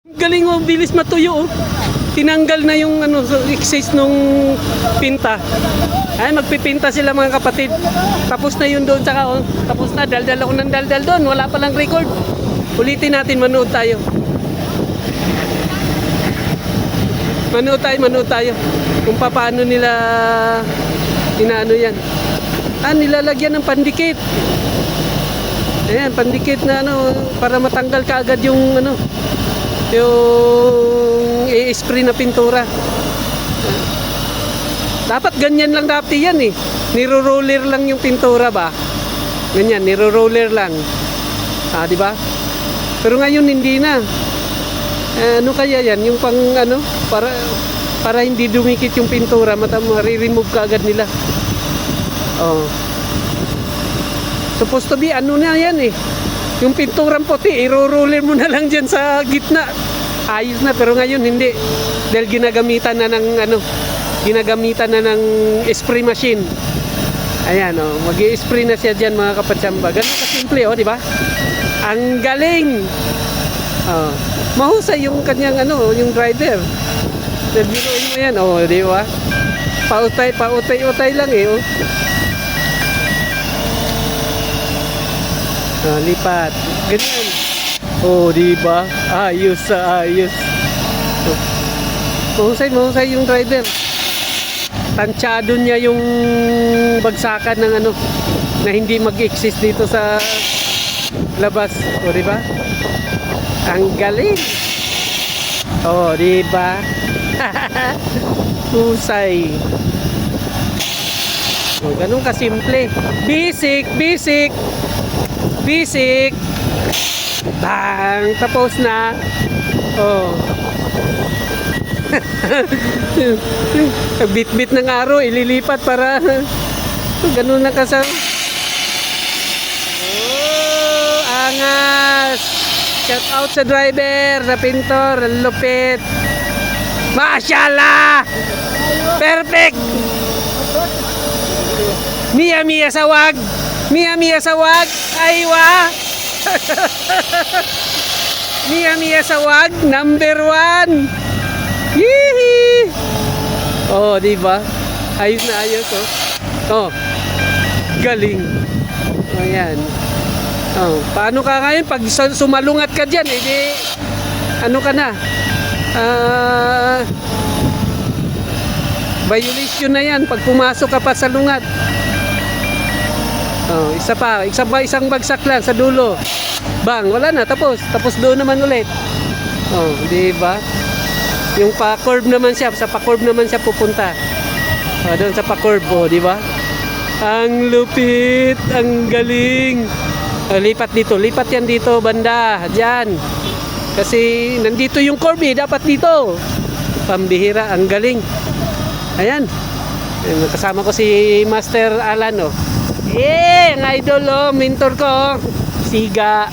Galing mo, bilis matuyo oh. Tinanggal na yung ano, excess nung pinta. Ay, magpipinta sila mga kapatid. Tapos na yun doon saka oh. Tapos na, daldal ako ng daldal doon. Wala palang record. Ulitin natin, manood tayo. Manood tayo. Kung paano nila inaano yan. Nilalagyan ng pandikit. Ayan, pandikit na ano, para matanggal kaagad yung ano, yung i-spray na pintura. Dapat ganyan lang dati yan eh. Niro-roller lang yung pintura ba? Ganyan, niro-roller lang. Di ba? Pero ngayon hindi na. Ano kaya yan? Yung pang ano, para hindi dumikit yung pintura, mari-remove kaagad nila. Oh. Supposed to be ano na yan eh. Yung pinturang puti, i-roller mo na lang dyan sa gitna. Ayos na, pero ngayon hindi. Dahil ginagamitan na ng spray machine. Ayan oh, mag-i-spray na siya dyan mga kapatsamba. Ganun kasimple oh, di ba? Ang galing. Oh, mahusay yung kanyang ano, yung driver. Binuin mo yan oh, di ba? Pautay lang eh oh. Lipat. Ganyan. Oh, di ba? Ayos sa ayos. Mahusay yung driver. Tansyado niya yung bagsakan ng ano na hindi mag-exist dito sa labas. O, di ba? Ang galing. Oh, di ba? Husay. Oh, ganun kasimple. Basic. Bang! Tapos na. Oh. Bit-bit ng araw, ililipat para ganun na kasama. Oh, angas! Shout out sa driver, sa pintor, ang lupit. Mashallah! Perfect! Mia sawag! Mia sawag! Aywa! Mia sawag! Number 1! Yee! Oh, di ba? Ayos na ayos oh. Oh. Galing. Oh, yan. Oh, paano ka ngayon pag sumalungat ka diyan, di ano ka na? Violation na yan pag pumasok ka pa sa lungat. Oh, isang bagsak lang sa dulo. Bang, wala na, tapos doon naman ulit. Oh, di ba? Yung pa-curve naman siya, sa pa-curve naman siya pupunta. Doon sa pa-curve, oh, di ba? Ang lupit, ang galing. Lipat yan dito banda, diyan. Kasi nandito yung curve, dapat dito. Pambihira, ang galing. Ayan. Kasama ko si Master Alan, oh. Ang idol, oh, mentor ko, Siga.